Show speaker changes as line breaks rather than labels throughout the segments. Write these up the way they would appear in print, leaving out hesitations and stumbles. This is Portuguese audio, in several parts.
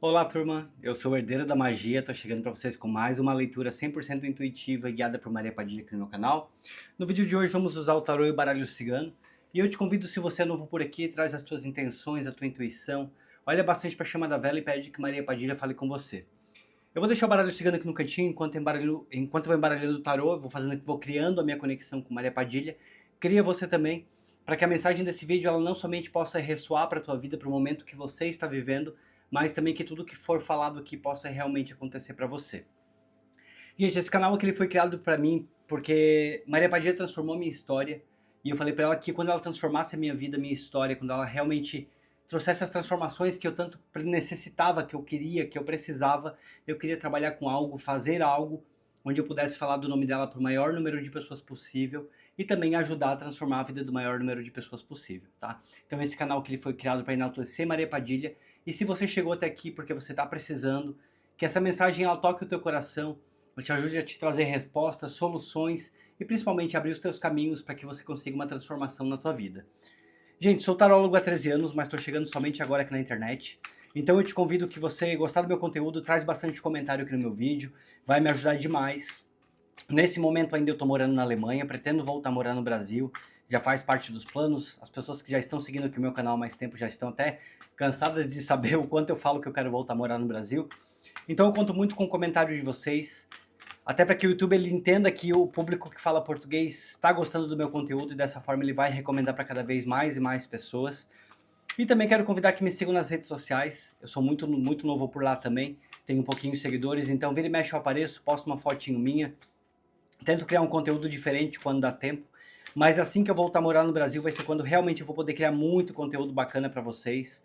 Olá, turma. Eu sou o Herdeiro da Magia, tô chegando para vocês com mais uma leitura 100% intuitiva e guiada por Maria Padilha aqui no meu canal. No vídeo de hoje vamos usar o tarô e o baralho cigano. E eu te convido, se você é novo por aqui, traz as tuas intenções, a tua intuição. Olha bastante para a chama da vela e pede que Maria Padilha fale com você. Eu vou deixar o baralho cigano aqui no cantinho enquanto eu vou embaralhando o tarô, vou criando a minha conexão com Maria Padilha. Cria você também, para que a mensagem desse vídeo ela não somente possa ressoar para a tua vida, para o momento que você está vivendo, mas também que tudo que for falado aqui possa realmente acontecer para você. Gente, esse canal aqui ele foi criado para mim porque Maria Padilha transformou a minha história e eu falei para ela que quando ela transformasse a minha vida, a minha história, quando ela realmente trouxesse as transformações que eu tanto necessitava, que eu queria, que eu precisava, eu queria trabalhar com algo, fazer algo onde eu pudesse falar do nome dela para o maior número de pessoas possível e também ajudar a transformar a vida do maior número de pessoas possível, tá? Então esse canal que ele foi criado para enaltecer Maria Padilha. E se você chegou até aqui porque você está precisando, que essa mensagem ela toque o teu coração, te ajude a te trazer respostas, soluções e principalmente abrir os teus caminhos para que você consiga uma transformação na tua vida. Gente, sou tarólogo há 13 anos, mas estou chegando somente agora aqui na internet. Então eu te convido que você gostar do meu conteúdo, traz bastante comentário aqui no meu vídeo, vai me ajudar demais. Nesse momento ainda eu estou morando na Alemanha, pretendo voltar a morar no Brasil, já faz parte dos planos. As pessoas que já estão seguindo aqui o meu canal há mais tempo já estão até cansadas de saber o quanto eu falo que eu quero voltar a morar no Brasil. Então eu conto muito com o comentário de vocês, até para que o YouTube ele entenda que o público que fala português está gostando do meu conteúdo e dessa forma ele vai recomendar para cada vez mais e mais pessoas. E também quero convidar que me sigam nas redes sociais, eu sou muito novo por lá também, tenho um pouquinho de seguidores, então vira e mexe eu apareço, posto uma fotinho minha, tento criar um conteúdo diferente quando dá tempo, mas assim que eu voltar a morar no Brasil vai ser quando realmente eu vou poder criar muito conteúdo bacana para vocês.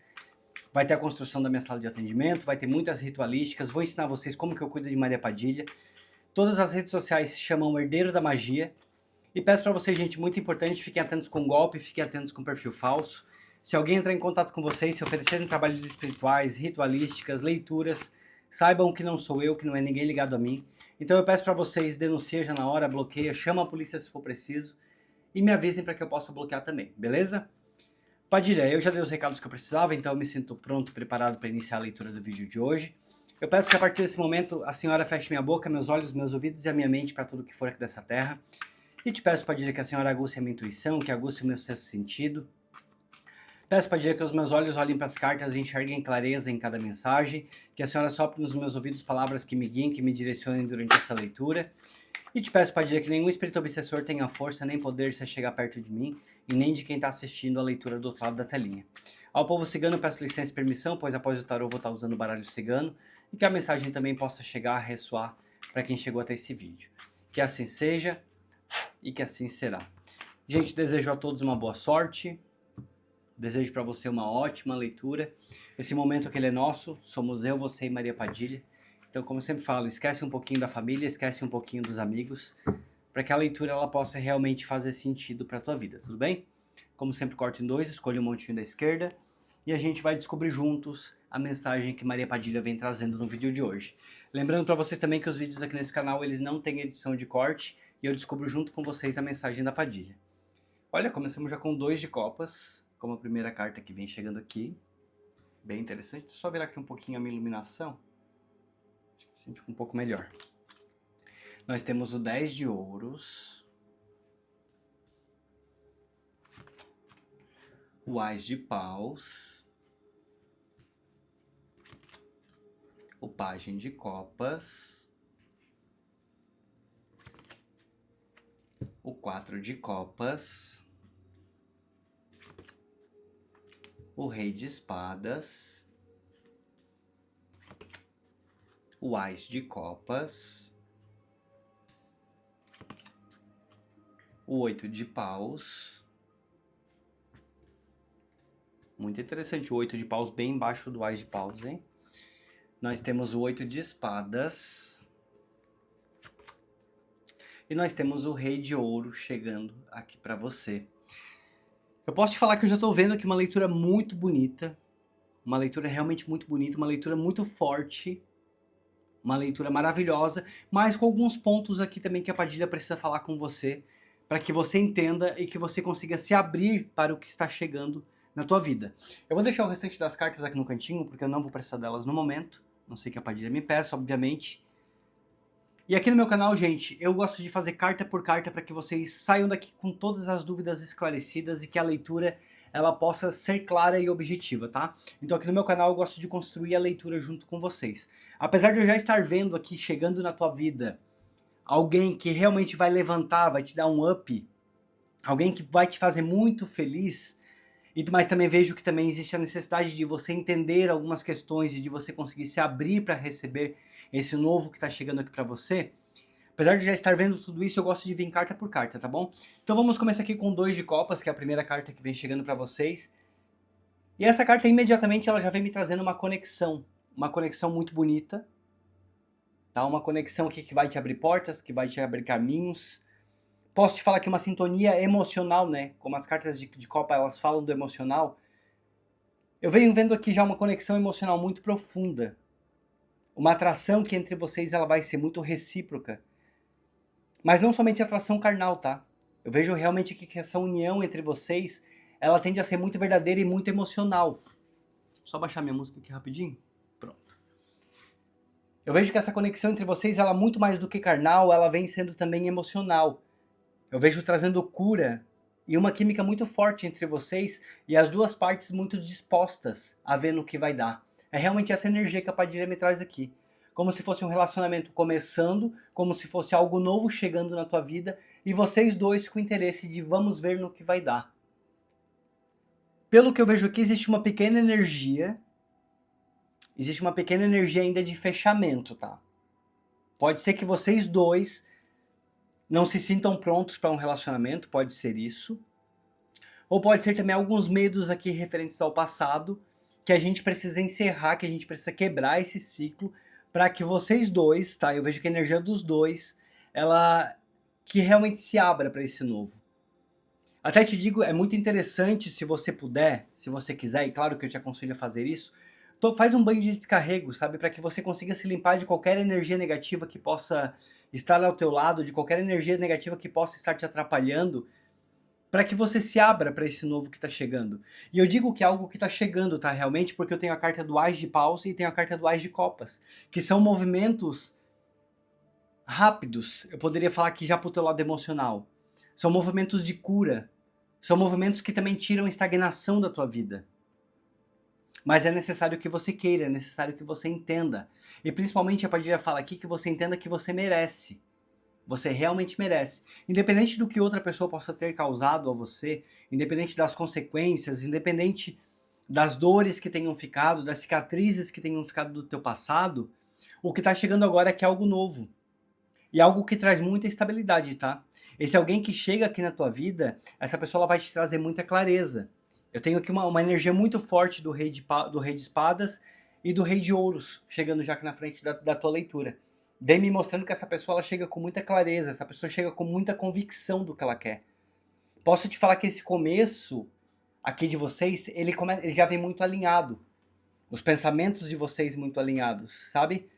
Vai ter a construção da minha sala de atendimento, vai ter muitas ritualísticas, vou ensinar vocês como que eu cuido de Maria Padilha. Todas as redes sociais se chamam Herdeiro da Magia. E peço para vocês, gente, muito importante, fiquem atentos com golpe, fiquem atentos com perfil falso. Se alguém entrar em contato com vocês, se oferecerem trabalhos espirituais, ritualísticas, leituras, saibam que não sou eu, que não é ninguém ligado a mim. Então eu peço para vocês, denuncia já na hora, bloqueia, chama a polícia se for preciso e me avisem para que eu possa bloquear também, beleza? Padilha, eu já dei os recados que eu precisava, então eu me sinto pronto, preparado para iniciar a leitura do vídeo de hoje. Eu peço que a partir desse momento a senhora feche minha boca, meus olhos, meus ouvidos e a minha mente para tudo que for aqui dessa terra. E te peço, Padilha, que a senhora aguce a minha intuição, que aguce o meu sexto sentido. Peço, Padilha, que os meus olhos olhem para as cartas e enxerguem clareza em cada mensagem, que a senhora sopre nos meus ouvidos palavras que me guiem, que me direcionem durante essa leitura. E te peço, Padilha, que nenhum espírito obsessor tenha força nem poder se chegar perto de mim e nem de quem está assistindo a leitura do outro lado da telinha. Ao povo cigano peço licença e permissão, pois após o tarô vou estar usando o baralho cigano e que a mensagem também possa chegar a ressoar para quem chegou até esse vídeo. Que assim seja e que assim será. Gente, desejo a todos uma boa sorte, desejo para você uma ótima leitura. Esse momento que ele é nosso, somos eu, você e Maria Padilha. Então, como eu sempre falo, esquece um pouquinho da família, esquece um pouquinho dos amigos, para que a leitura ela possa realmente fazer sentido para a tua vida, tudo bem? Como sempre, corto em dois, escolha um montinho da esquerda e a gente vai descobrir juntos a mensagem que Maria Padilha vem trazendo no vídeo de hoje. Lembrando para vocês também que os vídeos aqui nesse canal eles não têm edição de corte e eu descubro junto com vocês a mensagem da Padilha. Olha, começamos já com 2 de copas, como a primeira carta que vem chegando aqui. Bem interessante. Deixa eu só virar aqui um pouquinho a minha iluminação. Acho que assim fica um pouco melhor. Nós temos o 10 de ouros, o Ás de paus, o Pajem de copas, o 4 de copas, o Rei de espadas, o Ás de copas, o 8 de paus. Muito interessante, o 8 de paus bem embaixo do Ás de paus, hein? Nós temos o 8 de espadas. E nós temos o Rei de ouro chegando aqui para você. Eu posso te falar que eu já estou vendo aqui uma leitura muito bonita. Uma leitura realmente muito bonita, uma leitura muito forte. Uma leitura maravilhosa, mas com alguns pontos aqui também que a Padilha precisa falar com você, para que você entenda e que você consiga se abrir para o que está chegando na tua vida. Eu vou deixar o restante das cartas aqui no cantinho, porque eu não vou precisar delas no momento. Não sei que a Padilha me peça, obviamente. E aqui no meu canal, gente, eu gosto de fazer carta por carta para que vocês saiam daqui com todas as dúvidas esclarecidas e que a leitura ela possa ser clara e objetiva, tá? Então aqui no meu canal eu gosto de construir a leitura junto com vocês. Apesar de eu já estar vendo aqui, chegando na tua vida, alguém que realmente vai levantar, vai te dar um up, alguém que vai te fazer muito feliz, mas também vejo que também existe a necessidade de você entender algumas questões e de você conseguir se abrir para receber esse novo que está chegando aqui para você. Apesar de já estar vendo tudo isso, eu gosto de vir carta por carta, tá bom? Então vamos começar aqui com 2 de copas, que é a primeira carta que vem chegando para vocês. E essa carta imediatamente ela já vem me trazendo uma conexão muito bonita, tá? Uma conexão aqui que vai te abrir portas, que vai te abrir caminhos. Posso te falar que uma sintonia emocional, né? Como as cartas de copa elas falam do emocional. Eu venho vendo aqui já uma conexão emocional muito profunda. Uma atração que entre vocês ela vai ser muito recíproca. Mas não somente atração carnal, tá? Eu vejo realmente que essa união entre vocês, ela tende a ser muito verdadeira e muito emocional. Só baixar minha música aqui rapidinho. Pronto. Eu vejo que essa conexão entre vocês, ela muito mais do que carnal, ela vem sendo também emocional. Eu vejo trazendo cura e uma química muito forte entre vocês e as duas partes muito dispostas a ver no que vai dar. É realmente essa energia que a Padilha me traz aqui. Como se fosse um relacionamento começando, como se fosse algo novo chegando na tua vida e vocês dois com interesse de vamos ver no que vai dar. Pelo que eu vejo aqui, existe uma pequena energia ainda de fechamento, tá? Pode ser que vocês dois não se sintam prontos para um relacionamento, pode ser isso. Ou pode ser também alguns medos aqui referentes ao passado, que a gente precisa encerrar, que a gente precisa quebrar esse ciclo, para que vocês dois, tá? Eu vejo que a energia dos dois, ela que realmente se abra para esse novo. Até te digo, é muito interessante se você puder, se você quiser, e claro que eu te aconselho a fazer isso, faz um banho de descarrego, sabe? Para que você consiga se limpar de qualquer energia negativa que possa estar ao teu lado, de qualquer energia negativa que possa estar te atrapalhando, para que você se abra para esse novo que está chegando. E eu digo que é algo que está chegando, tá? Realmente, porque eu tenho a carta do Ás de Paus e tenho a carta do Ás de Copas, que são movimentos rápidos, eu poderia falar que já pro teu lado emocional. São movimentos de cura, são movimentos que também tiram estagnação da tua vida. Mas é necessário que você queira, é necessário que você entenda. E principalmente a Padilha fala aqui que você entenda que você merece. Você realmente merece. Independente do que outra pessoa possa ter causado a você, independente das consequências, independente das dores que tenham ficado, das cicatrizes que tenham ficado do teu passado, o que está chegando agora é que é algo novo. E algo que traz muita estabilidade, tá? Esse alguém que chega aqui na tua vida, essa pessoa ela vai te trazer muita clareza. Eu tenho aqui uma energia muito forte do rei de espadas e do rei de ouros, chegando já aqui na frente da tua leitura. Vem me mostrando que essa pessoa ela chega com muita clareza, essa pessoa chega com muita convicção do que ela quer. Posso te falar que esse começo aqui de vocês, ele já vem muito alinhado. Os pensamentos de vocês muito alinhados, sabe?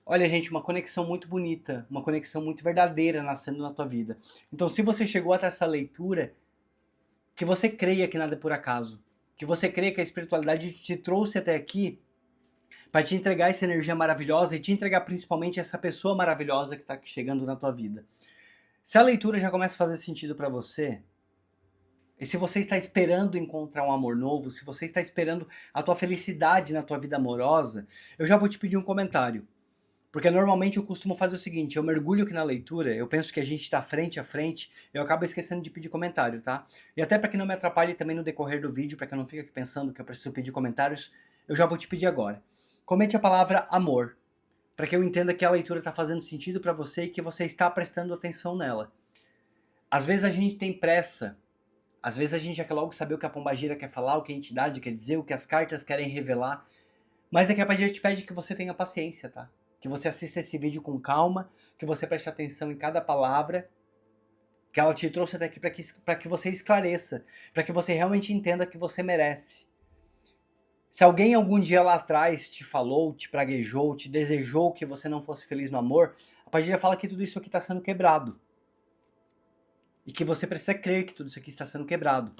Olha, gente, uma conexão muito bonita, uma conexão muito verdadeira nascendo na tua vida. Então, se você chegou até essa leitura, que você creia que nada é por acaso. Que você creia que a espiritualidade te trouxe até aqui para te entregar essa energia maravilhosa e te entregar principalmente essa pessoa maravilhosa que está chegando na tua vida. Se a leitura já começa a fazer sentido para você, e se você está esperando encontrar um amor novo, se você está esperando a tua felicidade na tua vida amorosa, eu já vou te pedir um comentário. Porque normalmente eu costumo fazer o seguinte, eu mergulho aqui na leitura, eu penso que a gente está frente a frente, eu acabo esquecendo de pedir comentário, tá? E até para que não me atrapalhe também no decorrer do vídeo, para que eu não fique aqui pensando que eu preciso pedir comentários, eu já vou te pedir agora. Comente a palavra amor, para que eu entenda que a leitura está fazendo sentido para você e que você está prestando atenção nela. Às vezes a gente tem pressa, às vezes a gente já quer logo saber o que a pombagira quer falar, o que a entidade quer dizer, o que as cartas querem revelar, mas é que a pombagira te pede que você tenha paciência, tá? Que você assista esse vídeo com calma, que você preste atenção em cada palavra, que ela te trouxe até aqui para que você esclareça, para que você realmente entenda que você merece. Se alguém algum dia lá atrás te falou, te praguejou, te desejou que você não fosse feliz no amor, a Padilha fala que tudo isso aqui está sendo quebrado. E que você precisa crer que tudo isso aqui está sendo quebrado.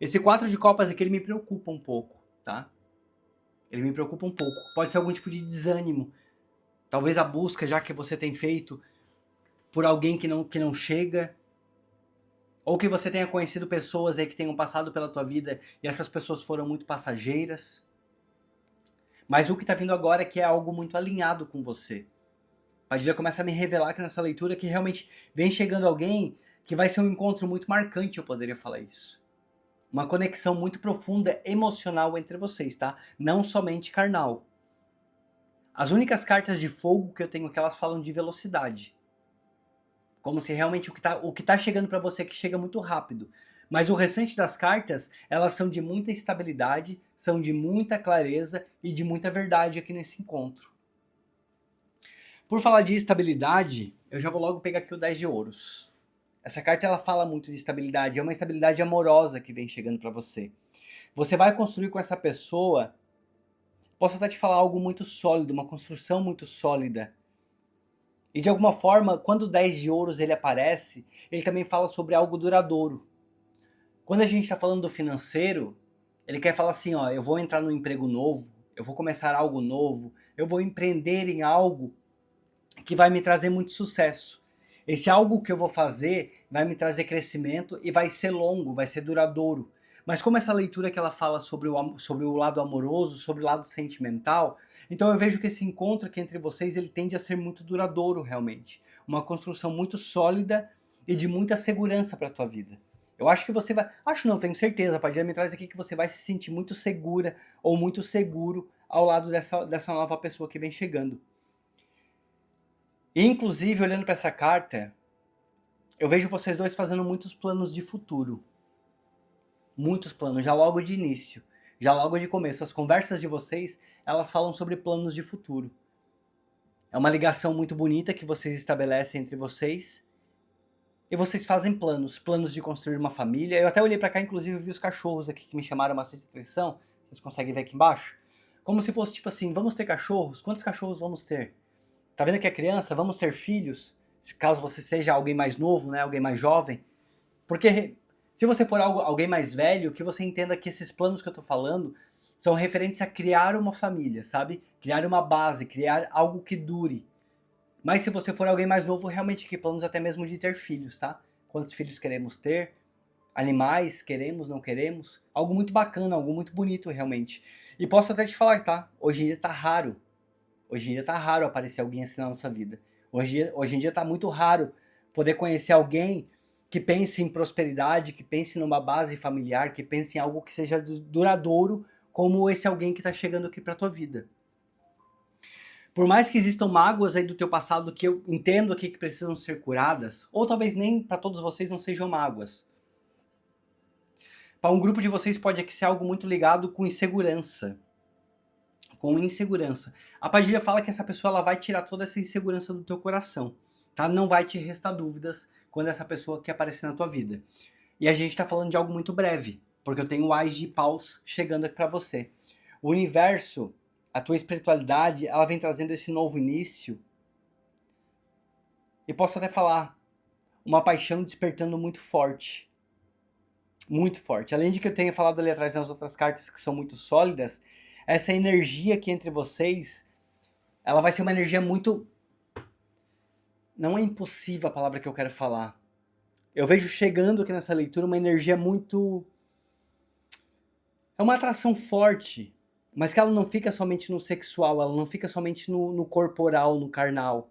Esse 4 de copas aqui, ele me preocupa um pouco, tá? Ele me preocupa um pouco. Pode ser algum tipo de desânimo. Talvez a busca, já que você tem feito, por alguém que não chega. Ou que você tenha conhecido pessoas aí que tenham passado pela tua vida e essas pessoas foram muito passageiras. Mas o que está vindo agora é que é algo muito alinhado com você. A Padilha começa a me revelar aqui nessa leitura que realmente vem chegando alguém que vai ser um encontro muito marcante, eu poderia falar isso. Uma conexão muito profunda, emocional entre vocês, tá? Não somente carnal. As únicas cartas de fogo que eu tenho aqui, elas falam de velocidade. Como se realmente o que tá chegando para você que chega muito rápido. Mas o restante das cartas, elas são de muita estabilidade, são de muita clareza e de muita verdade aqui nesse encontro. Por falar de estabilidade, eu já vou logo pegar aqui o 10 de ouros. Essa carta ela fala muito de estabilidade, é uma estabilidade amorosa que vem chegando para você. Você vai construir com essa pessoa, posso até te falar algo muito sólido, uma construção muito sólida. E de alguma forma, quando o 10 de ouros ele aparece, ele também fala sobre algo duradouro. Quando a gente está falando do financeiro, ele quer falar assim, ó, eu vou entrar num emprego novo, eu vou começar algo novo, eu vou empreender em algo que vai me trazer muito sucesso. Esse algo que eu vou fazer vai me trazer crescimento e vai ser longo, vai ser duradouro. Mas como essa leitura que ela fala sobre o lado amoroso, sobre o lado sentimental, então eu vejo que esse encontro aqui entre vocês, ele tende a ser muito duradouro realmente. Uma construção muito sólida e de muita segurança para a tua vida. Eu acho que você vai... Acho não, tenho certeza, a Padilha me traz aqui que você vai se sentir muito segura ou muito seguro ao lado dessa nova pessoa que vem chegando. E, inclusive, olhando para essa carta, eu vejo vocês dois fazendo muitos planos de futuro. Muitos planos, já logo de início, já logo de começo. As conversas de vocês, elas falam sobre planos de futuro. É uma ligação muito bonita que vocês estabelecem entre vocês. E vocês fazem planos, planos de construir uma família. Eu até olhei para cá, inclusive, vi os cachorros aqui que me chamaram bastante atenção. Vocês conseguem ver aqui embaixo? Como se fosse tipo assim, vamos ter cachorros? Quantos cachorros vamos ter? Tá vendo que é criança? Vamos ter filhos? Caso você seja alguém mais novo, né? Alguém mais jovem. Porque se você for alguém mais velho, que você entenda que esses planos que eu tô falando são referentes a criar uma família, sabe? Criar uma base, criar algo que dure. Mas se você for alguém mais novo, realmente que planos até mesmo de ter filhos, tá? Quantos filhos queremos ter? Animais, queremos, não queremos? Algo muito bacana, algo muito bonito realmente. E posso até te falar, tá? Hoje em dia tá raro. Hoje em dia tá raro aparecer alguém assim na nossa vida. Hoje em dia tá muito raro poder conhecer alguém que pense em prosperidade, que pense numa base familiar, que pense em algo que seja duradouro, como esse alguém que está chegando aqui para tua vida. Por mais que existam mágoas aí do teu passado que eu entendo aqui que precisam ser curadas, ou talvez nem para todos vocês não sejam mágoas. Para um grupo de vocês pode aqui ser algo muito ligado com insegurança. Com insegurança. A Padilha fala que essa pessoa ela vai tirar toda essa insegurança do teu coração, tá? Não vai te restar dúvidas quando essa pessoa quer aparecer na tua vida. E a gente está falando de algo muito breve, porque eu tenho o Ás de Paus chegando aqui para você. O universo, a tua espiritualidade, ela vem trazendo esse novo início. E posso até falar, uma paixão despertando muito forte. Muito forte. Além de que eu tenha falado ali atrás nas outras cartas que são muito sólidas, essa energia aqui entre vocês, ela vai ser uma energia muito... Não é impossível a palavra que eu quero falar. Eu vejo chegando aqui nessa leitura uma energia muito... É uma atração forte, mas que ela não fica somente no sexual, ela não fica somente no corporal, no carnal.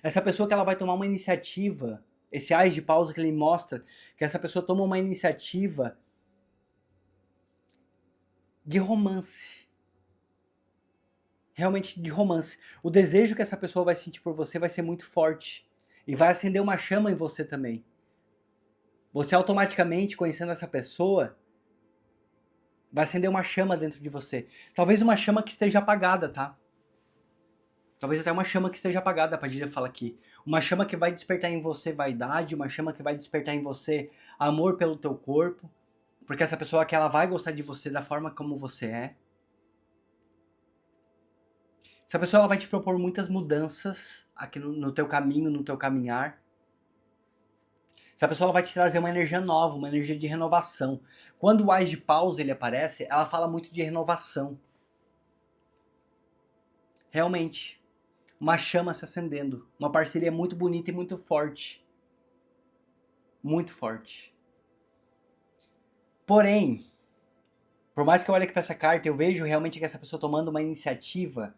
Essa pessoa que ela vai tomar uma iniciativa, esse Ás de Paus que ele mostra, que essa pessoa toma uma iniciativa de romance. Realmente de romance. O desejo que essa pessoa vai sentir por você vai ser muito forte. E vai acender uma chama em você também. Você automaticamente, conhecendo essa pessoa, vai acender uma chama dentro de você. Talvez uma chama que esteja apagada, tá? Talvez até uma chama que esteja apagada, a Padilha fala aqui. Uma chama que vai despertar em você vaidade, uma chama que vai despertar em você amor pelo teu corpo. Porque essa pessoa aqui, ela vai gostar de você da forma como você é. Essa pessoa ela vai te propor muitas mudanças aqui no teu caminho, no teu caminhar. Essa pessoa ela vai te trazer uma energia nova, uma energia de renovação. Quando o Ás de Paus ele aparece, ela fala muito de renovação. Realmente, uma chama se acendendo, uma parceria muito bonita e muito forte. Muito forte. Porém, por mais que eu olhe aqui para essa carta, eu vejo realmente que essa pessoa tomando uma iniciativa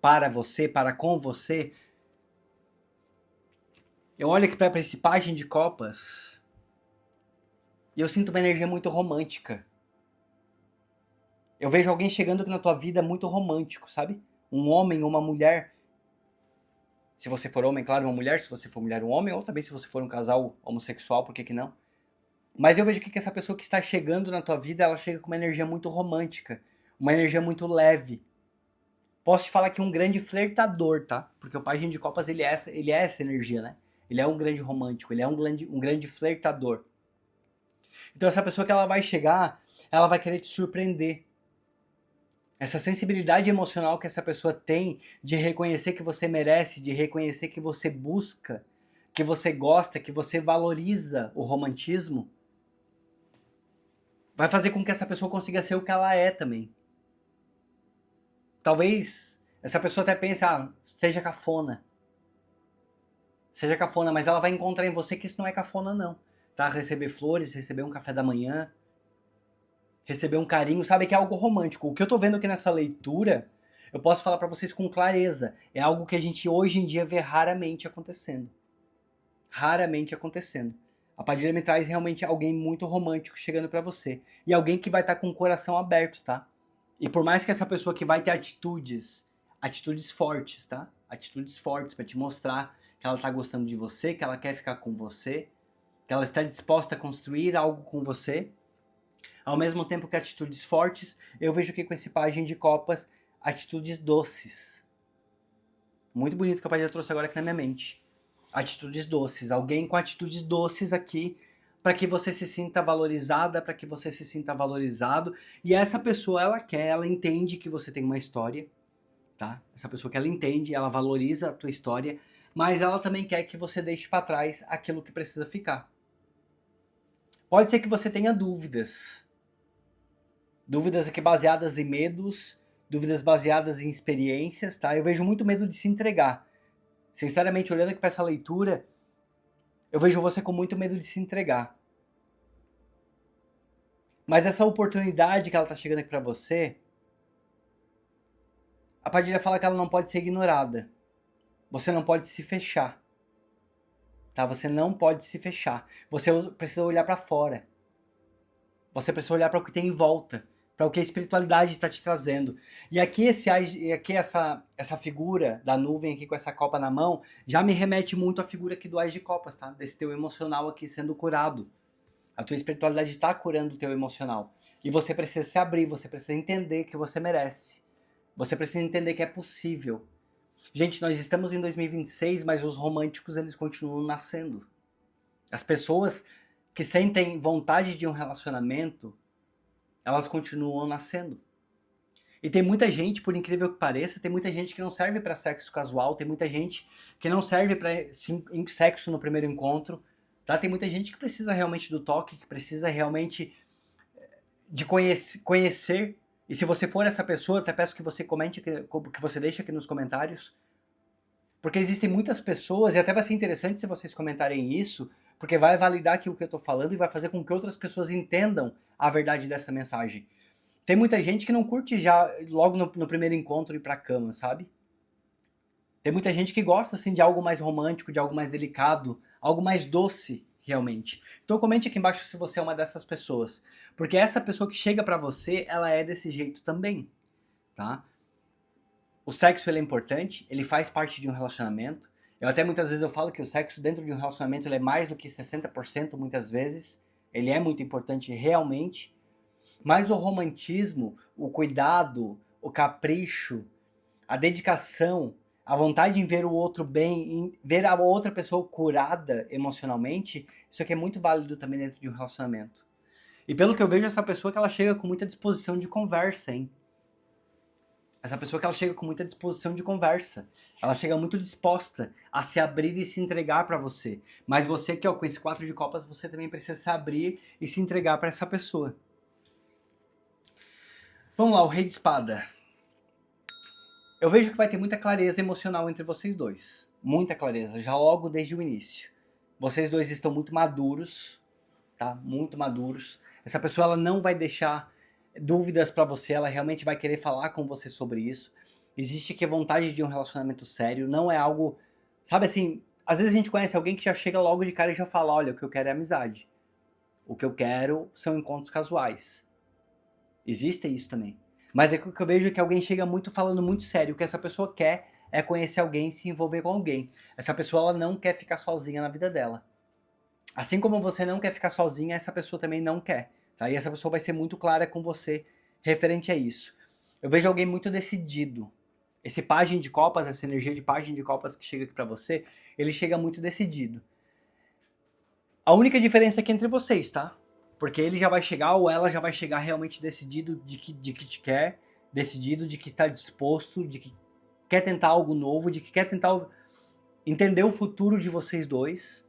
para você, para com você. Eu olho aqui para esse pajem de copas e eu sinto uma energia muito romântica. Eu vejo alguém chegando aqui na tua vida muito romântico, sabe? Um homem ou uma mulher. Se você for homem, claro, uma mulher. Se você for mulher, um homem. Ou também se você for um casal homossexual, por que não? Mas eu vejo que essa pessoa que está chegando na tua vida, ela chega com uma energia muito romântica. Uma energia muito leve. Posso te falar que um grande flertador, tá? Porque o pajem de copas, ele é essa energia, né? Ele é um grande romântico, ele é um grande flertador. Então essa pessoa que ela vai chegar, ela vai querer te surpreender. Essa sensibilidade emocional que essa pessoa tem de reconhecer que você merece, de reconhecer que você busca, que você gosta, que você valoriza o romantismo, vai fazer com que essa pessoa consiga ser o que ela é também. Talvez essa pessoa até pense, seja cafona. Seja cafona, mas ela vai encontrar em você que isso não é cafona não. Tá? Receber flores, receber um café da manhã, receber um carinho, sabe que é algo romântico. O que eu tô vendo aqui nessa leitura, eu posso falar para vocês com clareza, é algo que a gente hoje em dia vê raramente acontecendo. Raramente acontecendo. A Padilha me traz realmente alguém muito romântico chegando para você. E alguém que vai estar com o coração aberto, tá? E por mais que essa pessoa que vai ter atitudes fortes, tá? Atitudes fortes para te mostrar que ela tá gostando de você, que ela quer ficar com você, que ela está disposta a construir algo com você. Ao mesmo tempo que atitudes fortes, eu vejo aqui com esse pajem de copas, atitudes doces. Muito bonito que a Padilha trouxe agora aqui na minha mente. Atitudes doces. Alguém com atitudes doces aqui para que você se sinta valorizada, para que você se sinta valorizado. E essa pessoa, ela entende que você tem uma história, tá? Essa pessoa que ela entende, ela valoriza a tua história, mas ela também quer que você deixe para trás aquilo que precisa ficar. Pode ser que você tenha dúvidas. Dúvidas aqui baseadas em medos, dúvidas baseadas em experiências, tá? Eu vejo muito medo de se entregar. Sinceramente, olhando aqui para essa leitura, eu vejo você com muito medo de se entregar. Mas essa oportunidade que ela tá chegando aqui para você, a Padilha fala que ela não pode ser ignorada. Você não pode se fechar. Tá? Você não pode se fechar. Você precisa olhar para fora. Você precisa olhar para o que tem em volta, para o que a espiritualidade está te trazendo. E aqui essa figura da nuvem aqui com essa copa na mão já me remete muito à figura aqui do Ás de Copas, tá? Desse teu emocional aqui sendo curado. A tua espiritualidade está curando o teu emocional. E você precisa se abrir, você precisa entender que você merece. Você precisa entender que é possível. Gente, nós estamos em 2026, mas os românticos eles continuam nascendo. As pessoas que sentem vontade de um relacionamento, elas continuam nascendo. E tem muita gente, por incrível que pareça, tem muita gente que não serve para sexo casual, tem muita gente que não serve para sexo no primeiro encontro, tá? Tem muita gente que precisa realmente do toque, que precisa realmente de conhecer. E se você for essa pessoa, eu até peço que você comente, que você deixe aqui nos comentários, porque existem muitas pessoas, e até vai ser interessante se vocês comentarem isso, porque vai validar aqui o que eu tô falando e vai fazer com que outras pessoas entendam a verdade dessa mensagem. Tem muita gente que não curte já logo no primeiro encontro ir pra cama, sabe? Tem muita gente que gosta assim de algo mais romântico, de algo mais delicado, algo mais doce, realmente. Então comente aqui embaixo se você é uma dessas pessoas, porque essa pessoa que chega pra você, ela é desse jeito também, tá? O sexo ele é importante, ele faz parte de um relacionamento. Eu até muitas vezes eu falo que o sexo dentro de um relacionamento ele é mais do que 60% muitas vezes. Ele é muito importante realmente. Mas o romantismo, o cuidado, o capricho, a dedicação, a vontade em ver o outro bem, em ver a outra pessoa curada emocionalmente, isso aqui é muito válido também dentro de um relacionamento. E pelo que eu vejo, essa pessoa que ela chega com muita disposição de conversa, hein? Essa pessoa que ela chega com muita disposição de conversa. Ela chega muito disposta a se abrir e se entregar para você. Mas você que, ó, com esse 4 de copas, você também precisa se abrir e se entregar para essa pessoa. Vamos lá, o rei de espada. Eu vejo que vai ter muita clareza emocional entre vocês dois. Muita clareza, já logo desde o início. Vocês dois estão muito maduros, tá? Muito maduros. Essa pessoa ela não vai deixar dúvidas para você, ela realmente vai querer falar com você sobre isso. Existe aqui a vontade de um relacionamento sério, não é algo, sabe assim, às vezes a gente conhece alguém que já chega logo de cara e já fala, olha, o que eu quero é amizade. O que eu quero são encontros casuais. Existe isso também. Mas é que o que eu vejo é que alguém chega muito falando muito sério. O que essa pessoa quer é conhecer alguém, se envolver com alguém. Essa pessoa ela não quer ficar sozinha na vida dela. Assim como você não quer ficar sozinha, essa pessoa também não quer. Tá? E essa pessoa vai ser muito clara com você referente a isso. Eu vejo alguém muito decidido. Esse pajem de copas, essa energia de pajem de copas que chega aqui pra você, ele chega muito decidido. A única diferença aqui é entre vocês, tá? Porque ele já vai chegar ou ela já vai chegar realmente decidido de que te quer, decidido de que está disposto, de que quer tentar algo novo, de que quer tentar entender o futuro de vocês dois.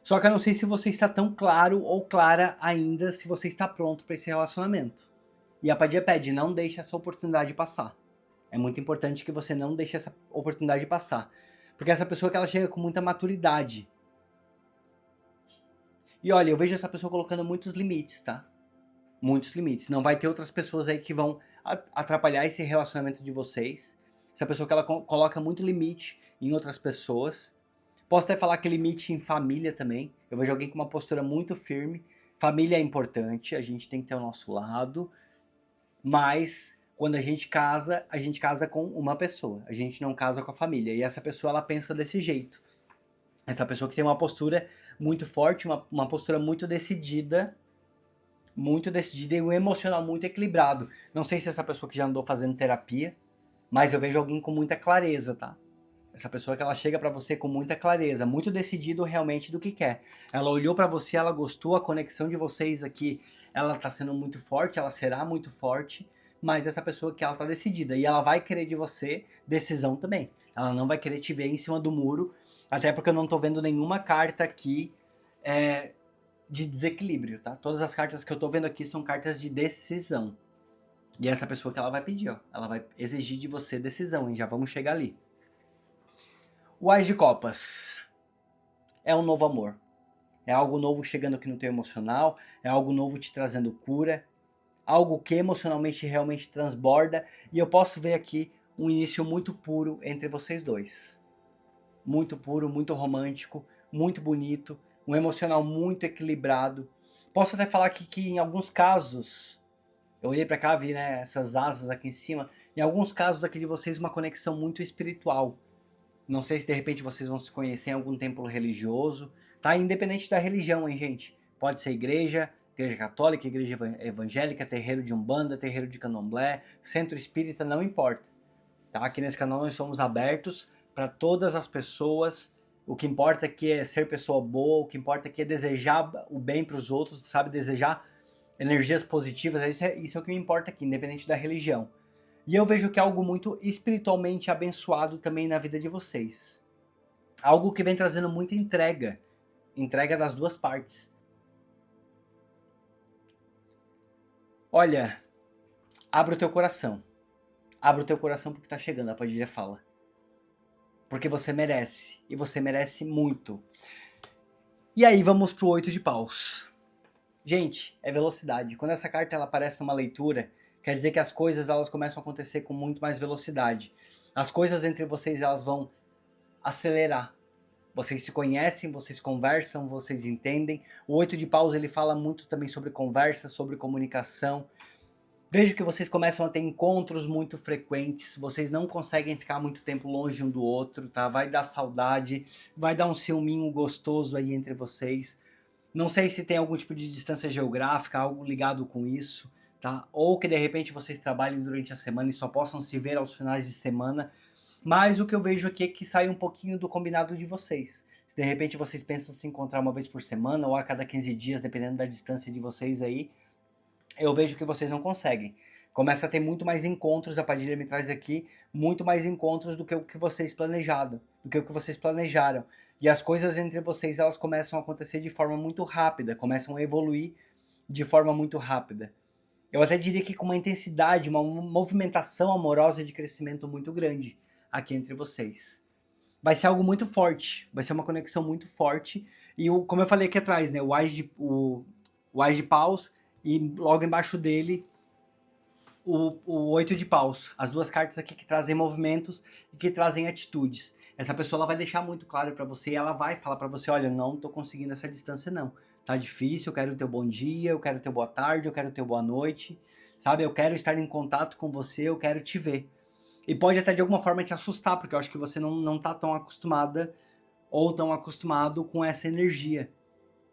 Só que eu não sei se você está tão claro ou clara ainda se você está pronto para esse relacionamento. E a Padia pede, não deixe essa oportunidade passar. É muito importante que você não deixe essa oportunidade passar. Porque essa pessoa que ela chega com muita maturidade. E olha, eu vejo essa pessoa colocando muitos limites, tá? Muitos limites. Não vai ter outras pessoas aí que vão atrapalhar esse relacionamento de vocês. Essa pessoa que ela coloca muito limite em outras pessoas. Posso até falar que limite em família também. Eu vejo alguém com uma postura muito firme. Família é importante, a gente tem que ter o nosso lado. Mas quando a gente casa com uma pessoa. A gente não casa com a família. E essa pessoa, ela pensa desse jeito. Essa pessoa que tem uma postura muito forte, uma postura muito decidida e um emocional muito equilibrado. Não sei se essa pessoa que já andou fazendo terapia, mas eu vejo alguém com muita clareza, tá? Essa pessoa que ela chega pra você com muita clareza, muito decidido realmente do que quer. Ela olhou pra você, ela gostou, a conexão de vocês aqui, ela tá sendo muito forte, ela será muito forte, mas essa pessoa que ela tá decidida e ela vai querer de você decisão também. Ela não vai querer te ver em cima do muro, até porque eu não tô vendo nenhuma carta aqui de desequilíbrio, tá? Todas as cartas que eu tô vendo aqui são cartas de decisão. E é essa pessoa que ela vai pedir, ó. Ela vai exigir de você decisão, hein? Já vamos chegar ali. O Ás de Copas é um novo amor. É algo novo chegando aqui no teu emocional, é algo novo te trazendo cura, algo que emocionalmente realmente transborda, e eu posso ver aqui um início muito puro entre vocês dois. Muito puro, muito romântico, muito bonito, um emocional muito equilibrado. Posso até falar que em alguns casos, eu olhei para cá, vi, né, essas asas aqui em cima, em alguns casos aqui de vocês uma conexão muito espiritual. Não sei se de repente vocês vão se conhecer em algum templo religioso, tá? Independente da religião, hein, gente? Pode ser igreja, igreja católica, igreja evangélica, terreiro de umbanda, terreiro de candomblé, centro espírita, não importa. Tá? Aqui nesse canal nós somos abertos para todas as pessoas. O que importa aqui é ser pessoa boa, o que importa aqui é desejar o bem para os outros, sabe? Desejar energias positivas, isso é o que me importa aqui, independente da religião. E eu vejo que é algo muito espiritualmente abençoado também na vida de vocês. Algo que vem trazendo muita entrega. Entrega das duas partes. Olha, abre o teu coração. Abre o teu coração porque tá chegando, a Padilha fala. Porque você merece. E você merece muito. E aí vamos pro 8 de paus. Gente, é velocidade. Quando essa carta ela aparece numa leitura, quer dizer que as coisas elas começam a acontecer com muito mais velocidade. As coisas entre vocês elas vão acelerar. Vocês se conhecem, vocês conversam, vocês entendem. O 8 de paus ele fala muito também sobre conversa, sobre comunicação. Vejo que vocês começam a ter encontros muito frequentes, vocês não conseguem ficar muito tempo longe um do outro, tá? Vai dar saudade, vai dar um ciúminho gostoso aí entre vocês. Não sei se tem algum tipo de distância geográfica, algo ligado com isso, tá? Ou que de repente vocês trabalhem durante a semana e só possam se ver aos finais de semana. Mas o que eu vejo aqui é que sai um pouquinho do combinado de vocês. Se de repente vocês pensam se encontrar uma vez por semana ou a cada 15 dias, dependendo da distância de vocês aí, eu vejo que vocês não conseguem. Começa a ter muito mais encontros, a Padilha me traz aqui, muito mais encontros do que o que vocês planejaram, do que o que vocês planejaram. E as coisas entre vocês, elas começam a acontecer de forma muito rápida, começam a evoluir de forma muito rápida. Eu até diria que com uma intensidade, uma movimentação amorosa de crescimento muito grande aqui entre vocês. Vai ser algo muito forte, vai ser uma conexão muito forte. E como eu falei aqui atrás, né, o Ás de Paus e logo embaixo dele o Oito de Paus. As duas cartas aqui que trazem movimentos e que trazem atitudes. Essa pessoa ela vai deixar muito claro para você e ela vai falar para você, olha, não tô conseguindo essa distância não. Tá difícil, eu quero o teu bom dia, eu quero o teu boa tarde, eu quero o teu boa noite. Sabe, eu quero estar em contato com você, eu quero te ver. E pode até de alguma forma te assustar, porque eu acho que você não tá tão acostumada ou tão acostumado com essa energia.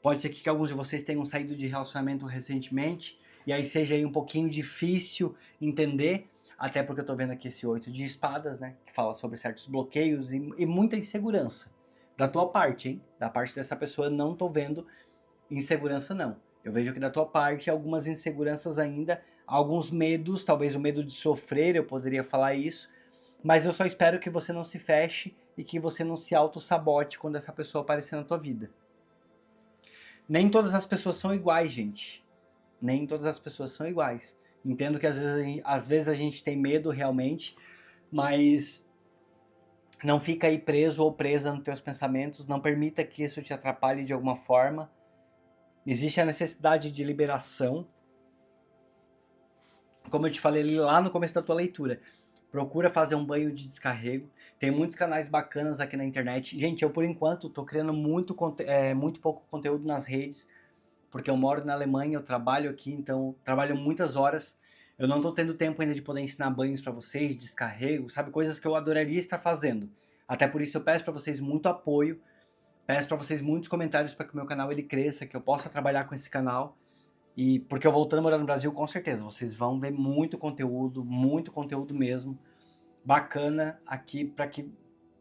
Pode ser que alguns de vocês tenham saído de relacionamento recentemente, e aí seja aí um pouquinho difícil entender, até porque eu tô vendo aqui esse 8 de espadas, né, que fala sobre certos bloqueios e muita insegurança. Da tua parte, hein? Da parte dessa pessoa não tô vendo insegurança não. Eu vejo que da tua parte algumas inseguranças ainda, alguns medos, talvez o medo de sofrer, eu poderia falar isso, mas eu só espero que você não se feche e que você não se auto-sabote quando essa pessoa aparecer na tua vida. Nem todas as pessoas são iguais, gente. Nem todas as pessoas são iguais. Entendo que às vezes a gente tem medo realmente, mas não fica aí preso ou presa nos teus pensamentos, não permita que isso te atrapalhe de alguma forma. Existe a necessidade de liberação. Como eu te falei lá no começo da tua leitura, procura fazer um banho de descarrego. Tem muitos canais bacanas aqui na internet. Gente, eu por enquanto tô criando muito pouco conteúdo nas redes, porque eu moro na Alemanha, eu trabalho aqui, então trabalho muitas horas. Eu não tô tendo tempo ainda de poder ensinar banhos para vocês, descarrego, sabe? Coisas que eu adoraria estar fazendo. Até por isso eu peço para vocês muito apoio, peço para vocês muitos comentários para que o meu canal ele cresça, que eu possa trabalhar com esse canal. E porque eu voltando a morar no Brasil, com certeza, vocês vão ver muito conteúdo mesmo, bacana aqui para que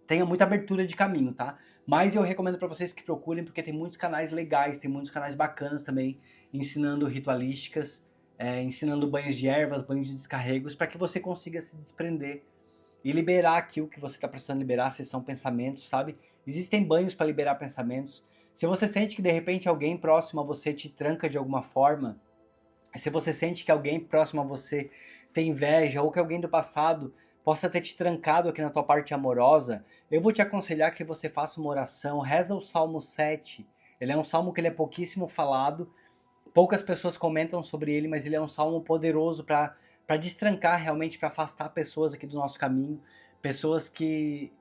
tenha muita abertura de caminho, tá? Mas eu recomendo para vocês que procurem, porque tem muitos canais legais, tem muitos canais bacanas também, ensinando ritualísticas, ensinando banhos de ervas, banhos de descarregos, para que você consiga se desprender e liberar aquilo que você está precisando liberar, se são pensamentos, sabe? Existem banhos para liberar pensamentos. Se você sente que de repente alguém próximo a você te tranca de alguma forma, se você sente que alguém próximo a você tem inveja ou que alguém do passado possa ter te trancado aqui na tua parte amorosa, eu vou te aconselhar que você faça uma oração, reza o Salmo 7. Ele é um salmo que ele é pouquíssimo falado, poucas pessoas comentam sobre ele, mas ele é um salmo poderoso para destrancar realmente, para afastar pessoas aqui do nosso caminho, pessoas que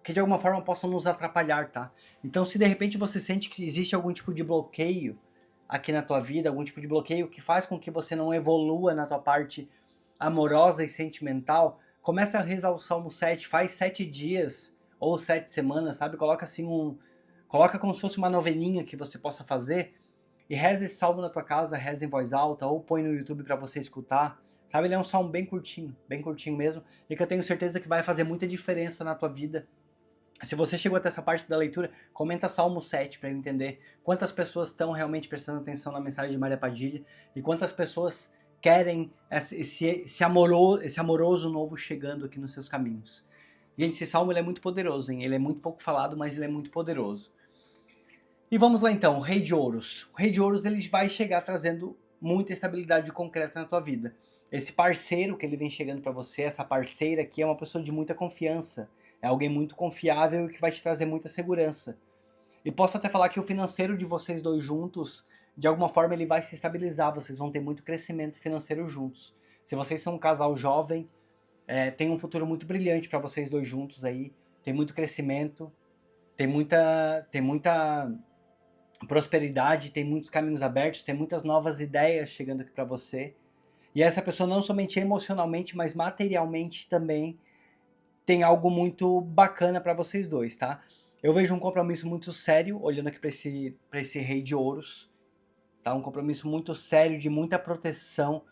de alguma forma possam nos atrapalhar, tá? Então, se de repente você sente que existe algum tipo de bloqueio aqui na tua vida, algum tipo de bloqueio que faz com que você não evolua na tua parte amorosa e sentimental, começa a rezar o Salmo 7, faz 7 dias ou 7 semanas, sabe? Coloca assim coloca como se fosse uma noveninha que você possa fazer e reza esse salmo na tua casa, reza em voz alta ou põe no YouTube para você escutar. Sabe, ele é um salmo bem curtinho mesmo, e que eu tenho certeza que vai fazer muita diferença na tua vida. Se você chegou até essa parte da leitura, comenta Salmo 7 para eu entender quantas pessoas estão realmente prestando atenção na mensagem de Maria Padilha e quantas pessoas querem esse amoroso novo chegando aqui nos seus caminhos. Gente, esse salmo ele é muito poderoso, hein? Ele é muito pouco falado, mas ele é muito poderoso. E vamos lá então, o Rei de Ouros. O Rei de Ouros ele vai chegar trazendo muita estabilidade concreta na tua vida. Esse parceiro que ele vem chegando para você, essa parceira aqui é uma pessoa de muita confiança. É alguém muito confiável e que vai te trazer muita segurança. E posso até falar que o financeiro de vocês dois juntos, de alguma forma ele vai se estabilizar, vocês vão ter muito crescimento financeiro juntos. Se vocês são um casal jovem, tem um futuro muito brilhante para vocês dois juntos aí, tem muito crescimento, tem muita prosperidade, tem muitos caminhos abertos, tem muitas novas ideias chegando aqui para você. E essa pessoa não somente emocionalmente, mas materialmente também tem algo muito bacana para vocês dois, tá? Eu vejo um compromisso muito sério, olhando aqui para esse Rei de Ouros, tá? Um compromisso muito sério, de muita proteção.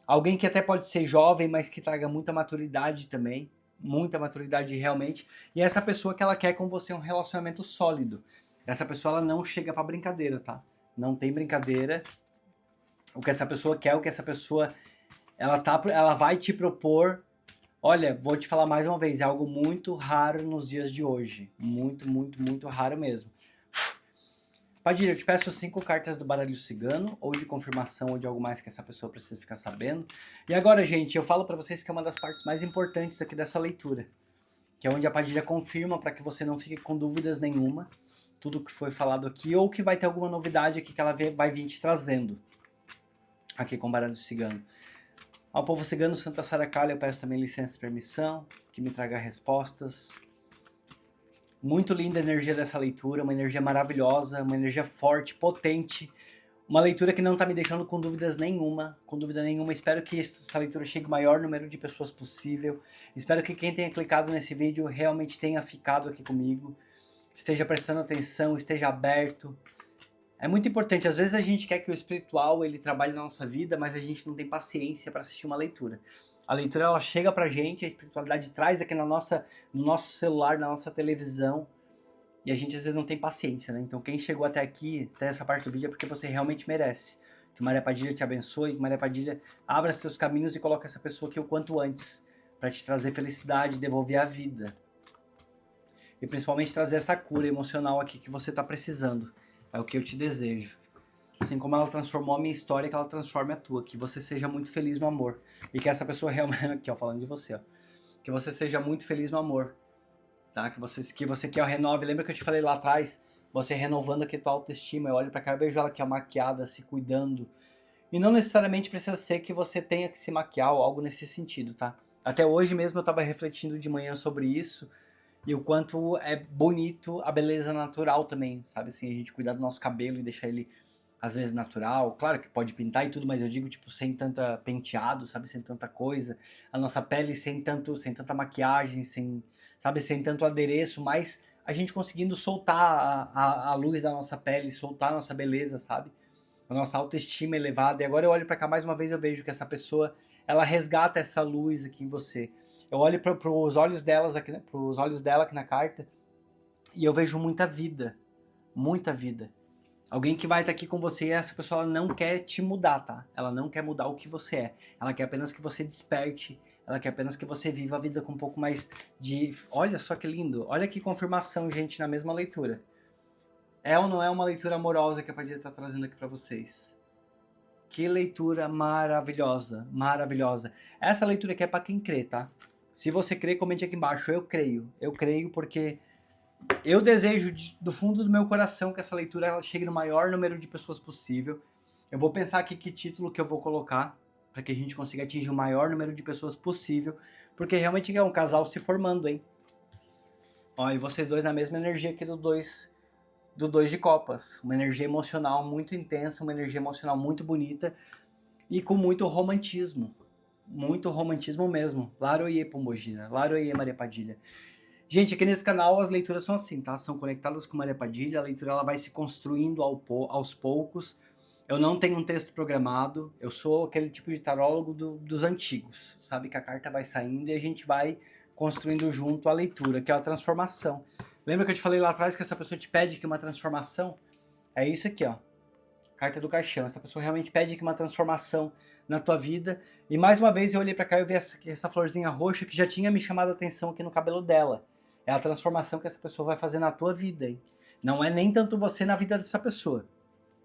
Alguém que até pode ser jovem, mas que traga muita maturidade também, muita maturidade realmente. E essa pessoa que ela quer com você um relacionamento sólido. Essa pessoa ela não chega para brincadeira, tá? Não tem brincadeira. o que essa pessoa quer, o que essa pessoa ela vai te propor. Olha, vou te falar mais uma vez, é algo muito raro nos dias de hoje. Muito, muito, muito raro mesmo. Padilha, eu te peço 5 cartas do baralho cigano, ou de confirmação, ou de algo mais que essa pessoa precisa ficar sabendo. E agora, gente, eu falo pra vocês que é uma das partes mais importantes aqui dessa leitura, que é onde a Padilha confirma para que você não fique com dúvidas nenhuma, tudo que foi falado aqui, ou que vai ter alguma novidade aqui que ela vai vir te trazendo, aqui com o baralho cigano. Ao povo cigano, Santa Saracalha, eu peço também licença e permissão, que me traga respostas. Muito linda a energia dessa leitura, uma energia maravilhosa, uma energia forte, potente, uma leitura que não está me deixando com dúvida nenhuma. Espero que essa leitura chegue ao maior número de pessoas possível. Espero que quem tenha clicado nesse vídeo realmente tenha ficado aqui comigo, esteja prestando atenção, esteja aberto. É muito importante, às vezes a gente quer que o espiritual ele trabalhe na nossa vida, mas a gente não tem paciência para assistir uma leitura. A leitura ela chega pra gente, a espiritualidade traz aqui no nosso celular, na nossa televisão, e a gente às vezes não tem paciência, né? Então quem chegou até aqui, até essa parte do vídeo, é porque você realmente merece. Que Maria Padilha te abençoe, que Maria Padilha abra seus caminhos e coloque essa pessoa aqui o quanto antes, para te trazer felicidade, devolver a vida. E principalmente trazer essa cura emocional aqui que você está precisando. É o que eu te desejo. Assim como ela transformou a minha história, que ela transforme a tua. Que você seja muito feliz no amor. E que essa pessoa realmente... Aqui, ó, falando de você, ó. Que você seja muito feliz no amor. Tá? Que você que renove. Lembra que eu te falei lá atrás? Você renovando aqui a tua autoestima. Eu olho pra cá e vejo ela aqui, ó, maquiada, se cuidando. E não necessariamente precisa ser que você tenha que se maquiar ou algo nesse sentido, tá? Até hoje mesmo eu tava refletindo de manhã sobre isso. E o quanto é bonito a beleza natural também, sabe? Assim, a gente cuidar do nosso cabelo e deixar ele, às vezes, natural. Claro que pode pintar e tudo, mas eu digo, tipo, sem tanta penteado, sabe? Sem tanta coisa. A nossa pele sem tanta maquiagem, sabe? Sem tanto adereço, mas a gente conseguindo soltar a luz da nossa pele, soltar a nossa beleza, sabe? A nossa autoestima elevada. E agora eu olho pra cá mais uma vez, eu vejo que essa pessoa, ela resgata essa luz aqui em você. Eu olho para os olhos delas aqui, né, pros olhos dela aqui na carta, e eu vejo muita vida, muita vida. Alguém que vai estar aqui com você, e essa pessoa ela não quer te mudar, tá? Ela não quer mudar o que você é. Ela quer apenas que você desperte, ela quer apenas que você viva a vida com um pouco mais de... Olha só que lindo, olha que confirmação, gente, na mesma leitura. É ou não é uma leitura amorosa que a Padilha está trazendo aqui para vocês? Que leitura maravilhosa, maravilhosa. Essa leitura aqui é para quem crê, tá? Se você crê, comente aqui embaixo. Eu creio. Eu creio porque eu desejo do fundo do meu coração que essa leitura ela chegue no maior número de pessoas possível. Eu vou pensar aqui que título que eu vou colocar para que a gente consiga atingir o maior número de pessoas possível. Porque realmente é um casal se formando, hein? Ó, e vocês dois na mesma energia aqui do dois de copas. Uma energia emocional muito intensa, uma energia emocional muito bonita e com muito romantismo. Muito romantismo mesmo. Laroie Pombogira, Laroie Maria Padilha. Gente, aqui nesse canal as leituras são assim, tá? São conectadas com Maria Padilha, a leitura ela vai se construindo aos poucos. Eu não tenho um texto programado, eu sou aquele tipo de tarólogo dos antigos. Sabe que a carta vai saindo e a gente vai construindo junto a leitura, que é a transformação. Lembra que eu te falei lá atrás que essa pessoa te pede que uma transformação? É isso aqui, ó. Carta do caixão. Essa pessoa realmente pede que uma transformação na tua vida. E mais uma vez eu olhei pra cá e eu vi essa florzinha roxa que já tinha me chamado a atenção aqui no cabelo dela. É a transformação que essa pessoa vai fazer na tua vida, hein? Não é nem tanto você na vida dessa pessoa.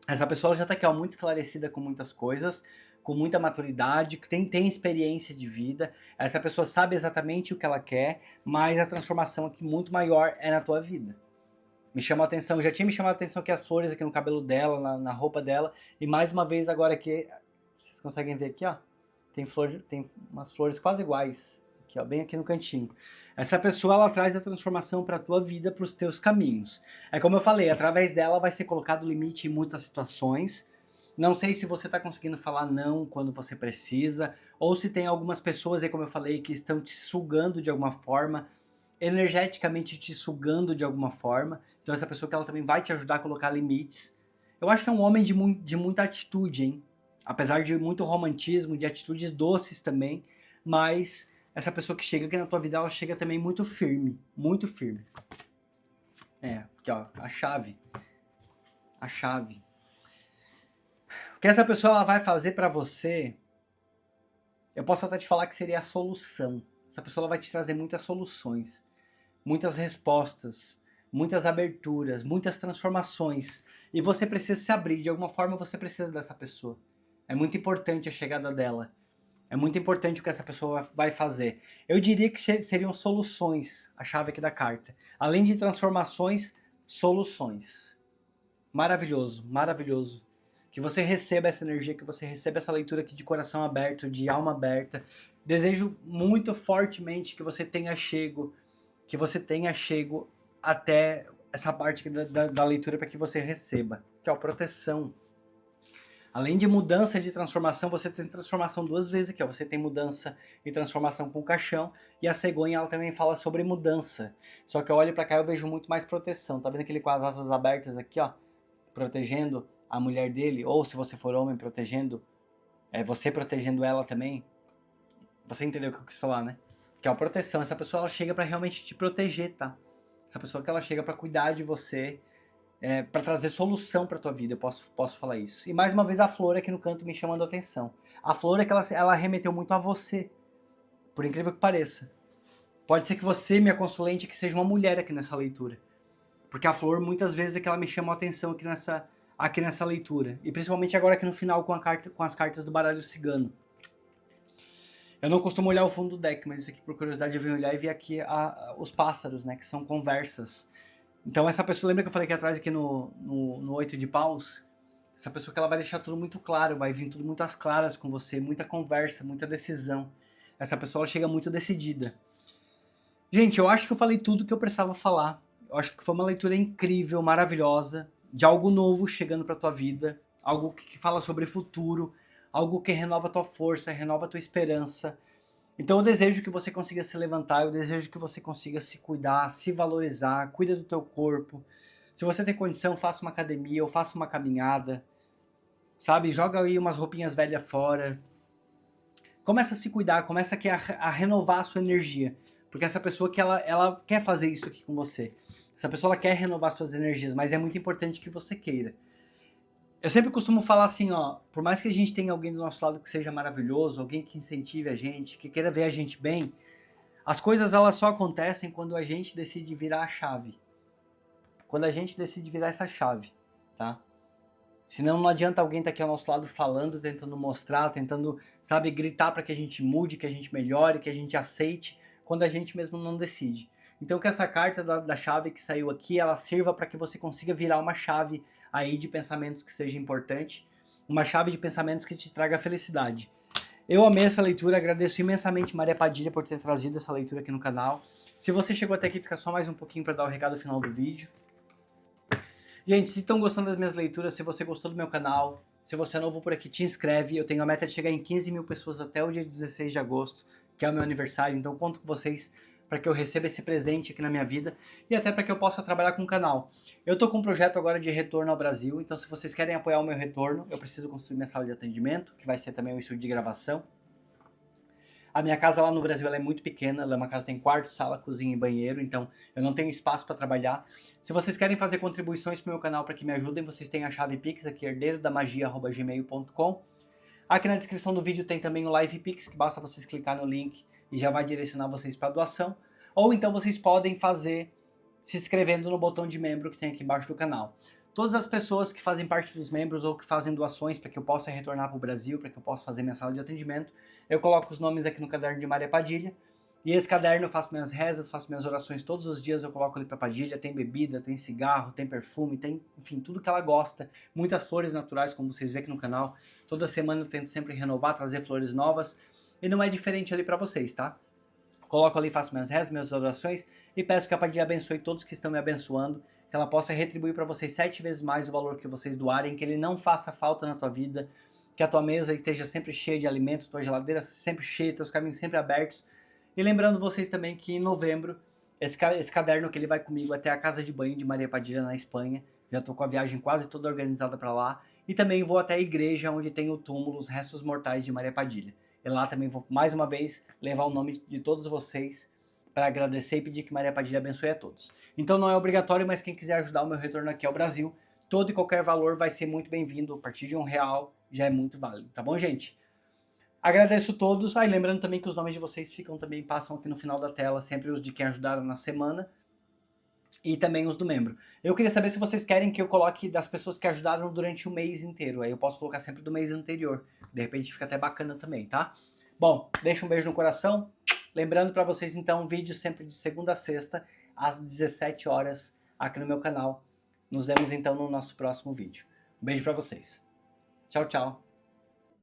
Essa pessoa já tá aqui, ó, muito esclarecida com muitas coisas, com muita maturidade, tem experiência de vida. Essa pessoa sabe exatamente o que ela quer, mas a transformação aqui muito maior é na tua vida. Me chamou a atenção, já tinha me chamado a atenção aqui as flores aqui no cabelo dela, na roupa dela, e mais uma vez agora aqui, vocês conseguem ver aqui, ó, tem umas flores quase iguais, aqui, ó, bem aqui no cantinho. Essa pessoa, ela traz a transformação para a tua vida, para os teus caminhos. É como eu falei, através dela vai ser colocado limite em muitas situações. Não sei se você está conseguindo falar não quando você precisa, ou se tem algumas pessoas aí, como eu falei, que estão te sugando de alguma forma, energeticamente te sugando de alguma forma. Então essa pessoa que ela também vai te ajudar a colocar limites. Eu acho que é um homem de muita atitude, hein? Apesar de muito romantismo, de atitudes doces também, mas essa pessoa que chega aqui na tua vida, ela chega também muito firme, muito firme. É, aqui ó, a chave. A chave. que essa pessoa ela vai fazer para você, eu posso até te falar que seria a solução. Essa pessoa ela vai te trazer muitas soluções, muitas respostas, muitas aberturas, muitas transformações. E você precisa se abrir, de alguma forma você precisa dessa pessoa. É muito importante a chegada dela. É muito importante o que essa pessoa vai fazer. Eu diria que seriam soluções, a chave aqui da carta. Além de transformações, soluções. Maravilhoso, maravilhoso. Que você receba essa energia, que você receba essa leitura aqui de coração aberto, de alma aberta. Desejo muito fortemente que você tenha chego até essa parte da leitura para que você receba, que é a proteção. Além de mudança de transformação, você tem transformação duas vezes aqui, ó. Você tem mudança e transformação com o caixão, e a cegonha ela também fala sobre mudança. Só que eu olho para cá e eu vejo muito mais proteção. Tá vendo aquele com as asas abertas aqui, ó, protegendo a mulher dele, ou se você for homem protegendo, você protegendo ela também. Você entendeu o que eu quis falar, né? Que é a proteção. Essa pessoa ela chega para realmente te proteger, tá? Essa pessoa que ela chega para cuidar de você, para trazer solução para tua vida, eu posso falar isso. E mais uma vez a flor aqui no canto me chamando a atenção. A flor é que ela remeteu muito a você, por incrível que pareça. Pode ser que você, minha consulente, que seja uma mulher aqui nessa leitura. Porque a flor muitas vezes é que ela me chama a atenção aqui nessa leitura. E principalmente agora aqui no final com as cartas do baralho cigano. Eu não costumo olhar o fundo do deck, mas isso aqui por curiosidade eu vim olhar e vi aqui os pássaros, né, que são conversas. Então essa pessoa, lembra que eu falei aqui atrás, aqui no 8 de paus? Essa pessoa que ela vai deixar tudo muito claro, vai vir tudo muito às claras com você, muita conversa, muita decisão. Essa pessoa ela chega muito decidida. Gente, eu acho que eu falei tudo que eu precisava falar. Eu acho que foi uma leitura incrível, maravilhosa, de algo novo chegando pra tua vida, algo que fala sobre futuro, algo que renova a tua força, renova a tua esperança. Então eu desejo que você consiga se levantar, eu desejo que você consiga se cuidar, se valorizar, cuida do teu corpo. Se você tem condição, faça uma academia ou faça uma caminhada, sabe? Joga aí umas roupinhas velhas fora. Começa a se cuidar, começa aqui a renovar a sua energia. Porque essa pessoa que ela quer fazer isso aqui com você. Essa pessoa ela quer renovar suas energias, mas é muito importante que você queira. Eu sempre costumo falar assim, ó, por mais que a gente tenha alguém do nosso lado que seja maravilhoso, alguém que incentive a gente, que queira ver a gente bem, as coisas elas só acontecem quando a gente decide virar a chave. Quando a gente decide virar essa chave, tá? Senão não adianta alguém estar aqui ao nosso lado falando, tentando mostrar, tentando, sabe, gritar para que a gente mude, que a gente melhore, que a gente aceite, quando a gente mesmo não decide. Então que essa carta da chave que saiu aqui, ela sirva para que você consiga virar uma chave aí de pensamentos que seja importante, uma chave de pensamentos que te traga felicidade. Eu amei essa leitura, agradeço imensamente Maria Padilha por ter trazido essa leitura aqui no canal. Se você chegou até aqui, fica só mais um pouquinho para dar o recado final do vídeo. Gente, se estão gostando das minhas leituras, se você gostou do meu canal, se você é novo por aqui, te inscreve. Eu tenho a meta de chegar em 15 mil pessoas até o dia 16 de agosto, que é o meu aniversário, então conto com vocês para que eu receba esse presente aqui na minha vida e até para que eu possa trabalhar com o canal. Eu tô com um projeto agora de retorno ao Brasil, então se vocês querem apoiar o meu retorno, eu preciso construir minha sala de atendimento, que vai ser também um estúdio de gravação. A minha casa lá no Brasil ela é muito pequena, ela é uma casa que tem quarto, sala, cozinha e banheiro, então eu não tenho espaço para trabalhar. Se vocês querem fazer contribuições para o meu canal para que me ajudem, vocês têm a chave Pix aqui, herdeirodamagia@gmail.com. Aqui na descrição do vídeo tem também o Live Pix, que basta vocês clicar no link e já vai direcionar vocês para doação. Ou então vocês podem fazer se inscrevendo no botão de membro que tem aqui embaixo do canal. Todas as pessoas que fazem parte dos membros ou que fazem doações para que eu possa retornar para o Brasil, para que eu possa fazer minha sala de atendimento, eu coloco os nomes aqui no caderno de Maria Padilha. E esse caderno eu faço minhas rezas, faço minhas orações todos os dias, eu coloco ali para Padilha. Tem bebida, tem cigarro, tem perfume, tem, enfim, tudo que ela gosta. Muitas flores naturais, como vocês veem aqui no canal. Toda semana eu tento sempre renovar, trazer flores novas. E não é diferente ali para vocês, tá? Coloco ali, faço minhas rezas, minhas orações e peço que a Padilha abençoe todos que estão me abençoando, que ela possa retribuir para vocês 7 vezes mais o valor que vocês doarem, que ele não faça falta na tua vida, que a tua mesa esteja sempre cheia de alimento, tua geladeira sempre cheia, teus caminhos sempre abertos. E lembrando vocês também que em novembro, esse caderno que ele vai comigo até a casa de banho de Maria Padilha na Espanha, já estou com a viagem quase toda organizada para lá, e também vou até a igreja onde tem o túmulo, os restos mortais de Maria Padilha. E lá também vou, mais uma vez, levar o nome de todos vocês para agradecer e pedir que Maria Padilha abençoe a todos. Então não é obrigatório, mas quem quiser ajudar o meu retorno aqui ao Brasil, todo e qualquer valor vai ser muito bem-vindo. A partir de R$1 já é muito válido, tá bom, gente? Agradeço todos. Aí lembrando também que os nomes de vocês passam aqui no final da tela, sempre os de quem ajudaram na semana e também os do membro. Eu queria saber se vocês querem que eu coloque das pessoas que ajudaram durante o mês inteiro. Aí eu posso colocar sempre do mês anterior. De repente fica até bacana também, tá? Bom, deixa um beijo no coração. Lembrando para vocês então, vídeo sempre de segunda a sexta às 17 horas aqui no meu canal. Nos vemos então no nosso próximo vídeo. Um beijo para vocês. Tchau, tchau.